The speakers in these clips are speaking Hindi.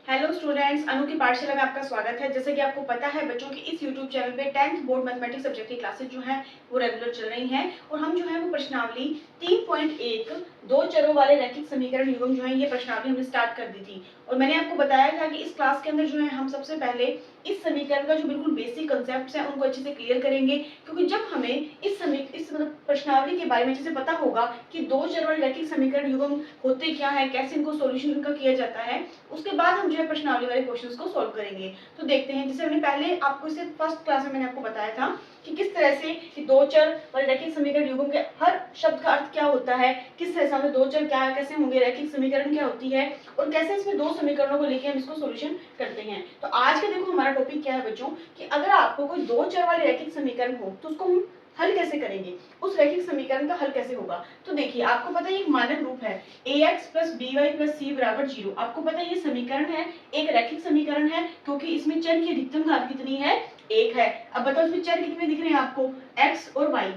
हेलो स्टूडेंट्स, अनु की पाठशाला में आपका स्वागत है। जैसे कि आपको पता है बच्चों की इस यूट्यूब चैनल पे 10th बोर्ड मैथमेटिक्स सब्जेक्ट की क्लासेस जो हैं वो रेगुलर चल रही हैं और हम जो है वो प्रश्नावली 3.1 दो चरों वाले रैखिक समीकरण युग्म जो है ये प्रश्नावली हमने स्टार्ट कर दी थी और मैंने आपको बताया था कि इस क्लास के अंदर जो है हम सबसे पहले इस समीकरण का जो बिल्कुल बेसिक कंसेप्ट है उनको अच्छे से क्लियर करेंगे, क्योंकि जब हमें इस प्रश्नावली के बारे में अच्छे से पता होगा कि दो चर वाले रैखिक समीकरण युग्म होते क्या है, कैसे इनको सॉल्यूशन इनका किया जाता है, उसके बाद हम जो है प्रश्नावली वाले क्वेश्चंस को सॉल्व करेंगे। तो देखते हैं, जैसे हमने पहले आपको इसे फर्स्ट क्लास में मैंने आपको बताया था कि किस तरह से कि दो चर वाले रैखिक समीकरण युग्म के हर शब्द का अर्थ क्या होता है, किस तरह से दो चर क्या कैसे होंगे, रैखिक समीकरण क्या होती है और कैसे इसमें दो समीकरणों को लेकर हम इसको सॉल्यूशन करते हैं। तो आज के देखो हमारा टॉपिक क्या है बच्चों कि अगर आपको कोई दो चर वाले रैखिक समीकरण हो तो उसको हम हल कैसे करेंगे, उस रैखिक समीकरण का हल कैसे होगा। तो देखिए आपको पता है एक मानक रूप है ax + by + c = 0। आपको पता है ये समीकरण है, एक रैखिक समीकरण है क्योंकि इसमें चर की अधिकतम घात कितनी है, 1 है। अब बताओ इसमें चर कितने दिख रहे हैं आपको, x और y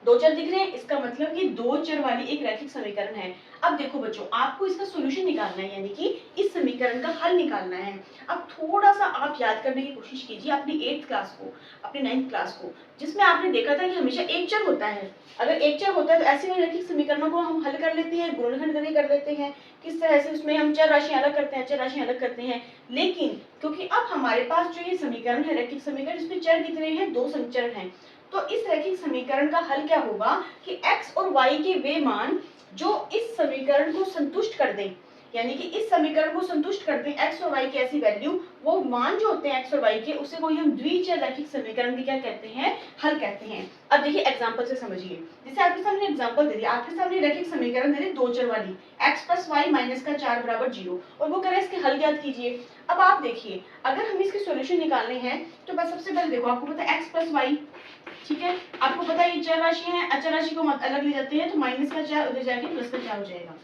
दो चर दिख रहे हैं, इसका मतलब ये दो चर वाली एक रैखिक समीकरण है। अब देखो बच्चों आपको इसका सॉल्यूशन निकालना है, यानी कि इस समीकरण का हल निकालना है। अब थोड़ा सा आप याद करने की कोशिश कीजिए अपनी 8th क्लास को, अपनी 9th क्लास को, जिसमें आपने देखा था कि हमेशा एक चर होता है। अगर एक चर होता है तो ऐसे रैखिक समीकरणों को हम हल कर लेते हैं, गुणनखंड करके कर लेते हैं, किस तरह से उसमें हम चर राशि अलग करते हैं, चर राशि अलग करते हैं। लेकिन क्योंकि अब हमारे पास जो ये समीकरण है रैखिक समीकरण, इसमें चर कितने हैं, दो चर हैं। तो इस रैखिक समीकरण का हल क्या होगा कि x और y के वे मान जो इस समीकरण को संतुष्ट कर दें, यानी कि इस समीकरण को संतुष्ट करते हैं x और y की ऐसी वैल्यू, वो मान जो होते हैं x और y के, उसे कोई हम द्विचर रैखिक समीकरण के क्या कहते हैं, हल कहते हैं। अब देखिए एग्जांपल से समझिए, जैसे आपके सामने एग्जांपल दे दिया, आपके सामने रैखिक समीकरण दे दी दो चर वाली x + y - 4 = 0 और वो कह रहे हैं इसके हल ज्ञात कीजिए। अब आप देखिए अगर हमें इसके सॉल्यूशन निकालने हैं तो बस सबसे पहले देखो आपको पता है x + y, ठीक है, आपको पता है ये चर राशि है, अचर राशि को अलग ले जाते हैं तो -4 उधर जाके +4 हो जाएगा।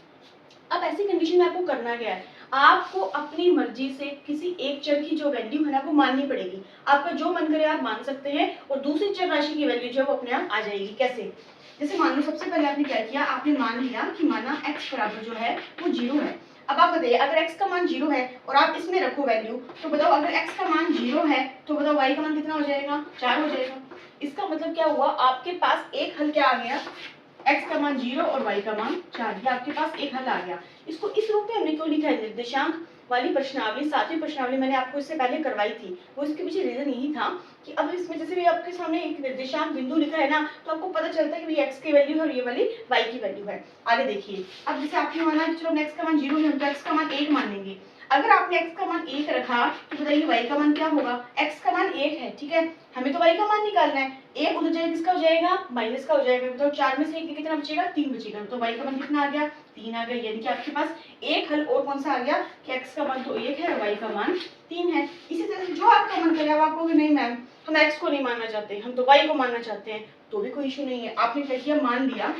अब ऐसी कंडीशन में आपको करना क्या है, आपको अपनी मर्जी से किसी एक चर की जो वैल्यू है ना वो माननी पड़ेगी। आपका जो मन करे आप मान सकते हैं और दूसरी चर राशि की वैल्यू जो है वो अपने आप आ जाएगी। कैसे, जैसे मान लो सबसे पहले आपने क्या किया, आपने मान लिया कि माना x बराबर जो है वो 0 है। अब आप बताइए अगर x का मान 0 है और आप इसमें रखो वैल्यू, तो बताओ अगर x का मान 0 है तो बताओ y का मान कितना हो जाएगा, 4 हो जाएगा। इसका मतलब क्या हुआ, आपके पास एक हल क्या आ गया, x का मान 0 और y का मान 4, ये आपके पास एक हल आ गया। इसको इस रूप में हमने क्यों लिखा है, निर्देशांक वाली प्रश्नावली, सातवीं प्रश्नावली मैंने आपको इससे पहले करवाई थी, वो इसके पीछे रीजन यही था कि अब इसमें जैसे भी आपके सामने एक निर्देशांक बिंदु लिखा है ना, तो आपको पता चलता है कि ये x की वैल्यू है और ये वाली y की वैल्यू है। आगे देखिए, अब जैसे आपने माना कि चलो x का मान 0 है तो x का मान 1 मान लेंगे। अगर आपने x का मान 1 रखा तो बताइए y का मान क्या होगा, x का मान 1 है, ठीक है, हमें तो y का मान निकालना है, 1 उधर जाए किसका हो जाएगा, माइनस का हो जाएगा। तो 4 में से 1 कितना बचेगा, 3 बचेगा, तो y का मान कितना आ गया, 3 आ गया। यानी कि आपके पास एक हल और कौन सा आ गया कि x का मान तो 1 है और y का मान 3 है। इसी तरह से जो आपका मन करे, अब आप कहोगे नहीं मैम हम x को नहीं मानना चाहते, हम तो y को मानना चाहते हैं, तो भी कोई इशू नहीं है। आपने क्या किया, मान लिया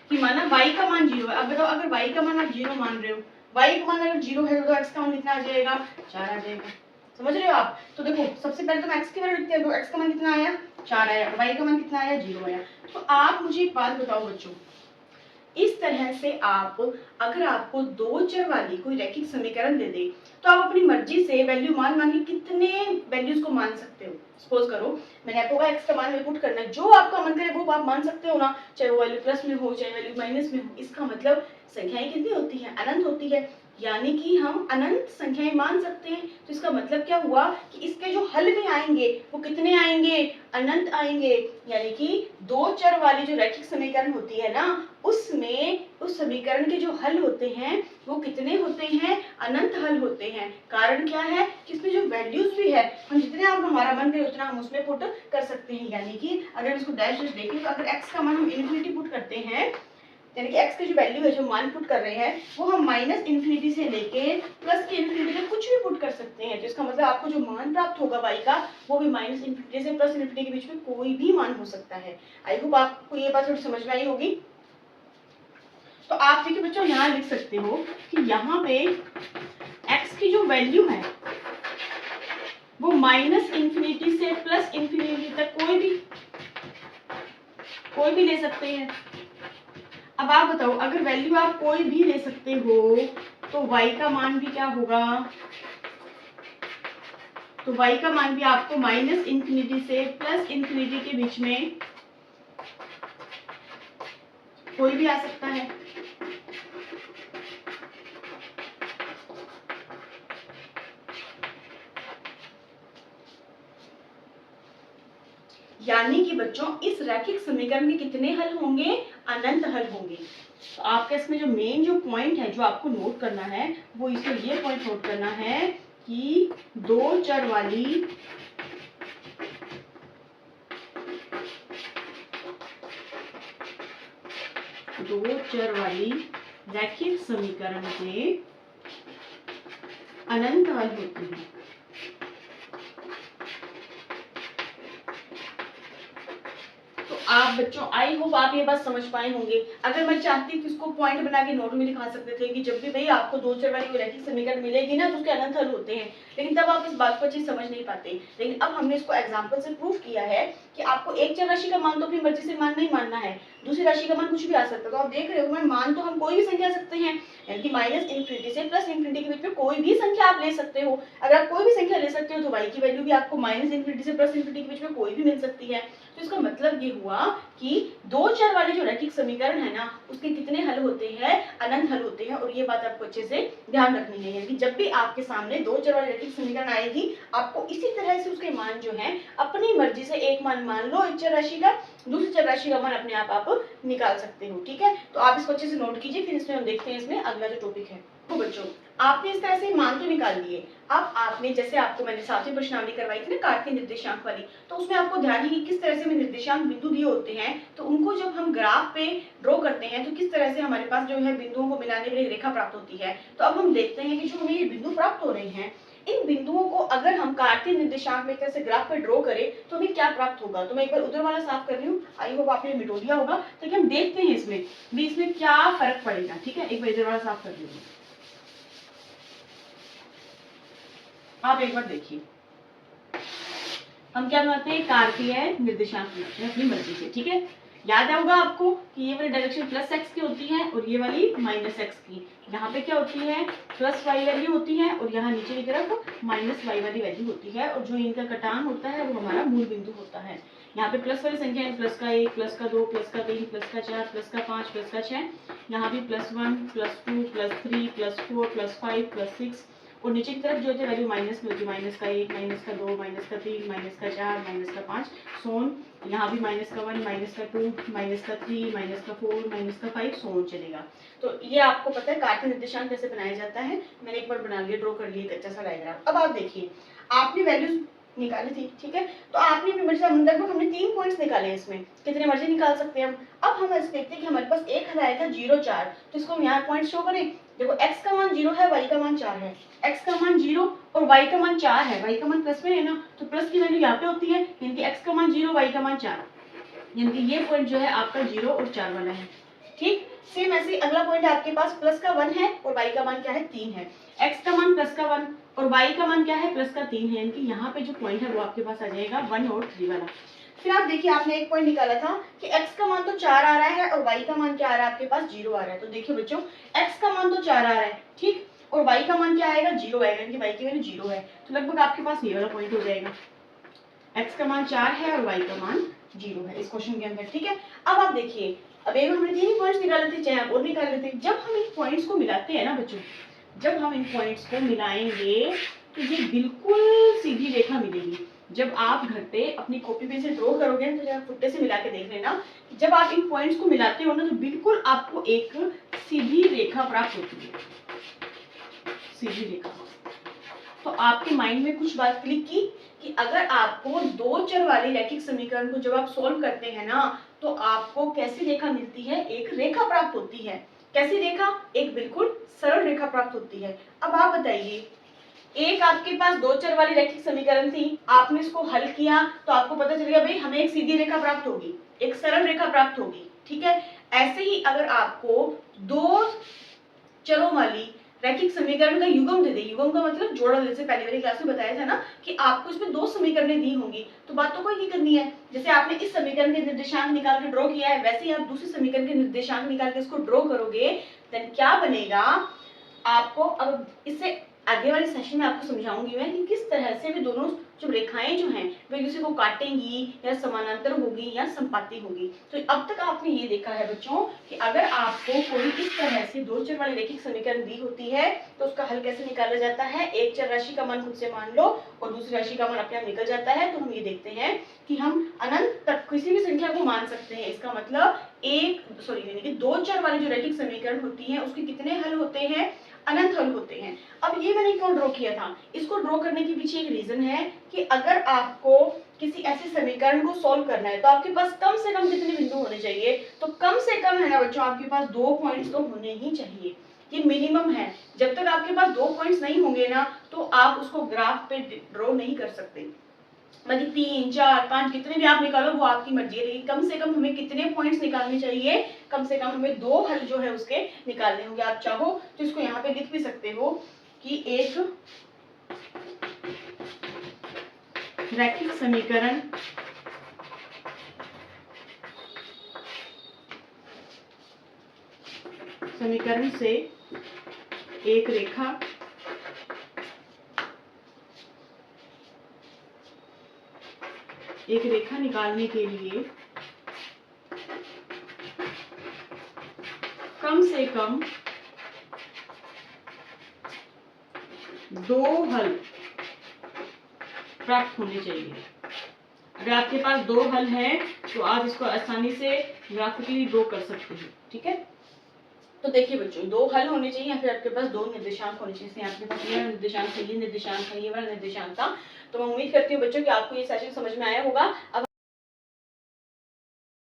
कि माना y का मान 0 है। अब बताओ अगर y का मान आप 0 मान रहे हो, y का मान अगर 0 है तो x का मान कितना आ जाएगा, 4 आ जाएगा। समझ रहे हो आप। तो देखो सबसे पहले तो हम x की वैल्यू लिखते हैं, तो x का मान कितना आया, 4 आया, y का मान कितना आया, 0 आया। तो आप मुझे एक बात बताओ बच्चों, इस तरह से आप अगर आपको दो चर वाली कोई रैखिक समीकरण दे दे तो आप अपनी मर्जी से वैल्यू मान के कितने वैल्यूज को मान सकते हो। सपोज करो मैंने आपको कहा x का मान पुट करना है, जो आपका मन करे वो आप मान सकते हो ना, चाहे वो वैल्यू प्लस में हो चाहे वैल्यू माइनस में हो। इसका मतलब संख्याएं कितनी होती है, अनंत होती है, यानी कि हम अनंत संख्याएं मान सकते हैं। तो इसका मतलब क्या हुआ कि इसके जो हल भी आएंगे वो कितने आएंगे, अनंत आएंगे। यानी कि दो चर वाली जो रैखिक समीकरण होती है ना, उसमें उस समीकरण के जो हल होते हैं वो कितने होते हैं, अनंत हल होते हैं। कारण क्या है कि इसमें जो वैल्यूज भी है हम जितने आप हमारा मन करे उतना हम उसमें पुट कर सकते हैं। यानी कि अगर इसको डैश डैश देखें तो अगर x का मान हम इन्फिनिटी पुट करते हैं, यानी कि x की जो वैल्यू है जो मान पुट कर रहे हैं वो हम -इन्फिनिटी से लेके प्लस के इन्फिनिटी तक कुछ भी पुट कर सकते हैं। तो इसका मतलब आपको जो मान प्राप्त होगा y का वो भी -इन्फिनिटी से प्लस इन्फिनिटी के बीच में कोई भी मान हो सकता है। आई होप आपको ये बात थोड़ी समझ में आई होगी। तो आप देखिए बच्चों यहाँ लिख सकते हो कि यहाँ पे x की जो वैल्यू है वो -इन्फिनिटी से प्लस इन्फिनिटी तक कोई भी ले सकते हैं। अब आप बताओ अगर वैल्यू आप कोई भी ले सकते हो तो y का मान भी क्या होगा, तो y का मान भी आपको माइनस इंफिनिटी से प्लस इंफिनिटी के बीच में कोई भी आ सकता है। यानी कि बच्चों इस रैखिक समीकरण के कितने हल होंगे, अनंत हल होंगे। तो आपके इसमें जो मेन जो पॉइंट है जो आपको नोट करना है वो इसमें ये पॉइंट नोट करना है कि दो चर वाली रैखिक समीकरण के अनंत हल होते हैं। आप बच्चों आई होप आप ये बात समझ पाए होंगे। अगर मैं चाहती तो इसको पॉइंट बना के नोट में लिखा सकते थे कि जब भी भाई आपको दो चर वाली रैखिक समीकरण मिलेगी ना तो उसके अनंत हल होते हैं, लेकिन तब आप इस बात को अच्छे समझ नहीं पाते। लेकिन अब हमने इसको एग्जाम्पल से प्रूव किया है कि आपको एक चर राशि का मान तो अपनी मर्जी से मान नहीं मानना है, दूसरी राशि का मान कुछ भी आ सकता है। तो आप देख रहे हो मान तो हम कोई भी संख्या सकते हैं, यानी माइनस इंफिनिटी से प्लस इंफिनिटी के बीच में कोई भी संख्या आप ले सकते हो। अगर आप कोई भी संख्या ले सकते हो तो y की वैल्यू भी आपको माइनस इंफिनिटी से प्लस इंफिनिटी के बीच में कोई भी मिल सकती है। तो इसका मतलब ये हुआ कि दो चर वाले जो रैखिक समीकरण है ना उसके कितने हल होते हैं, अनंत हल होते हैं। और ये बात आपको अच्छे से ध्यान रखनी है कि जब भी आपके सामने दो चर वाले रैखिक समीकरण आएगी आपको इसी तरह से उसके मान जो है अपनी मर्जी से एक मान मान लो एक चर राशि का, दूसरी चर राशि का मान अपने आप निकाल सकते हो। ठीक है, तो आप इसको अच्छे से नोट कीजिए, फिर इसमें हम देखते हैं इसमें अगला जो टॉपिक है। तो बच्चों आपने इस तरह से मान तो निकाल लिए। अब आपने जैसे आपको मैंने सातवीं प्रश्नावली करवाई थी ना कार्तीय निर्देशांक वाली, तो उसमें आपको ध्यान है कि किस तरह से हमें निर्देशांक बिंदु दिए होते हैं, तो उनको जब हम ग्राफ पे ड्रॉ करते हैं तो किस तरह से हमारे पास जो है बिंदुओं को मिलाने वाली रेखा प्राप्त होती है। तो अब हम देखते हैं कि जो हमें ये बिंदु प्राप्त हो रहे हैं इन बिंदुओं को अगर हम कार्तीय निर्देशांक में एक तरह से ग्राफ पे ड्रॉ करें तो हमें क्या प्राप्त होगा। तो मैं एक बार उधर वाला साफ कर रही हूँ, आई होप आपने मिटो दिया होगा, ताकि हम देखते हैं इसमें भी इसमें क्या फर्क पड़ेगा। ठीक है, एक बार इधर वाला साफ कर रही हूँ, आप एक बार देखिए हम क्या बनाते हैं कार्तीय निर्देशांक बनाते हैं अपनी मर्जी से। ठीक है, याद होगा आपको कि ये वाली डायरेक्शन प्लस एक्स की होती है और ये वाली माइनस एक्स की। यहाँ पे क्या होती है प्लस वाई वैल्यू होती है और यहाँ नीचे की तरफ माइनस वाई वाली वैल्यू होती है, और जो इनका कटान होता है वो हमारा मूल बिंदु होता है। यहाँ पे प्लस वाली संख्या है प्लस का 1, प्लस का 2, प्लस का 3, प्लस का 4, प्लस का 5, प्लस का 6। यहाँ भी +1, +2, +3, +4, +5, +6, और नीचे की तरफ जो होती है वैल्यू माइनस में होती है, -1, -2, -3, -4, -5 सोन। यहाँ भी -1, -2, -3, -4, -5 सोन चलेगा। तो ये आपको पता है कार्तीय निर्देशांक कैसे बनाया जाता है, मैंने एक बार बना लिया, ड्रॉ कर लिया अच्छा सा डायग्राम। अब आप देखिए आपने वैल्यूज निकाली थी। ठीक है, तो आपने अपनी मर्जी से लगभग हमने 3 पॉइंट्स निकाले, इसमें कितने मर्जी निकाल सकते हैं हम। अब हम ऐसे देखते हैं कि हमारे पास एक हल आया था 0, 4, तो इसको हम यहाँ पॉइंट शो करें। देखो x का मान 0 है, y का मान 4 है, x का मान 0 और y का मान 4 है, y का मान प्लस में है ना, तो प्लस की वैल्यू यहाँ पे होती है, यानी कि x का मान 0, y का मान 4, यानी कि ये पॉइंट जो है आपका 0 और 4 वाला है। ठीक, सेम ऐसे अगला पॉइंट आपके पास प्लस का 1 है और y का मान क्या है 3 है, x का मान प्लस का 1 और y का मान क्या है प्लस का 3 है, यानी कि यहाँ पे जो पॉइंट है वो आपके पास आ जाएगा 1 और 3 वाला। फिर आप देखिए आपने एक पॉइंट निकाला था कि x का मान तो 4 आ रहा है और y का मान क्या आ रहा है आपके पास 0 आ रहा है। तो देखिए बच्चों x का मान तो 4 आ रहा है, ठीक, और y का मान क्या आएगा 0 आएगा, क्योंकि y की वैल्यू 0 है। तो लगभग आपके पास ये वाला पॉइंट हो जाएगा, x का मान 4 है और y का मान 0 है इस क्वेश्चन के अंदर। ठीक है, अब आप देखिए अब एक हमने 3 ही पॉइंट्स निकाले थे, चाहे आप और निकाल लेते। जब हम इन पॉइंट्स को मिलाते हैं ना बच्चों, जब हम इन पॉइंट्स को मिलाएंगे तो ये बिल्कुल सीधी रेखा मिलेगी। जब आप घर पे अपनी कॉपी पे से ड्रॉ करोगे तो जरा फुट्टे से मिला के देख लेना, जब आप इन पॉइंट्स को मिलाते हो ना तो बिल्कुल आपको एक सीधी रेखा प्राप्त होती है, सीधी रेखा। तो आपके माइंड में कुछ बात क्लिक की कि अगर आपको दो चर वाले रैखिक समीकरण को जब आप सॉल्व करते हैं ना तो आपको कैसी रेखा मिलती है, एक रेखा प्राप्त होती है। कैसी रेखा, एक बिल्कुल सरल रेखा प्राप्त होती है। अब आप बताइए एक आपके पास दो चर वाली रैखिक समीकरण थी, आपने इसको हल किया तो आपको पता चल गया भाई हमें एक सीधी रेखा प्राप्त होगी, एक सरल रेखा प्राप्त होगी। ठीक है, ऐसे ही अगर आपको दो चरों वाली रैखिक समीकरण का युग्म दे दे, युग्म का मतलब जोड़ा, जैसे पहले वाली क्लास में बताया था ना कि आपको इसमें दो समीकरणें दी होंगी, तो बात तो कोई नहीं करनी है। जैसे आपने इस समीकरण के निर्देशांक निकाल के ड्रॉ किया है, वैसे ही आप दूसरे समीकरण के निर्देशांक निकाल के इसको ड्रॉ करोगे, देन क्या बनेगा, आपको अब इससे आगे वाले सेशन में आपको समझाऊंगी मैं कि किस तरह से वे दोनों जो रेखाएं जो हैं वे एक दूसरे को काटेंगी या समानांतर होगी या संपाती होगी। तो अब तक आपने ये देखा है बच्चों कि अगर आपको कोई इस तरह से दो चर वाली रैखिक समीकरण दी होती है तो उसका हल कैसे निकाला जाता है। एक चर राशि का मान खुद से मान लो और दूसरी राशि का मान अपने आप निकल जाता है। तो हम ये देखते हैं कि हम अनंत तक किसी भी संख्या को मान सकते हैं। इसका मतलब दो चर वाली जो रैखिक समीकरण होती है उसके कितने हल होते हैं, अनंत हल होते हैं। अब ये मैंने क्यों ड्रॉ किया था, इसको ड्रॉ करने के पीछे एक रीजन है कि अगर आपको किसी ऐसे समीकरण को सॉल्व करना है तो आपके पास कम से कम कितने बिंदु होने चाहिए, तो कम से कम है ना बच्चों आपके पास 2 पॉइंट्स तो होने ही चाहिए। ये मिनिमम है। जब तक आपके पास 2 पॉइंट्स नहीं होंगे ना तो आप उसको ग्राफ पे ड्रॉ नहीं कर सकते। मतलब 3, 4, 5 कितने भी आप निकालो वो आपकी मर्जी है, लेकिन कम से कम हमें कितने पॉइंट्स निकालने चाहिए, कम से कम हमें 2 हल जो है उसके निकालने होंगे। आप चाहो तो इसको यहाँ पे लिख भी सकते हो कि एक रैखिक समीकरण से एक रेखा निकालने के लिए कम से कम 2 हल प्राप्त होने चाहिए। अगर आपके पास 2 हल हैं तो आप इसको आसानी से ग्राफिकली ड्रॉ कर सकते हैं। ठीक है, तो देखिए बच्चों 2 हल होने चाहिए या फिर आपके पास 2 निर्देशांक होने चाहिए। आपके पास ये निर्देशांक है, ये निर्देशांक है, ये वाला निर्देशांक था। तो मैं उम्मीद करती हूँ बच्चों कि आपको ये सेशन समझ में आया होगा। अब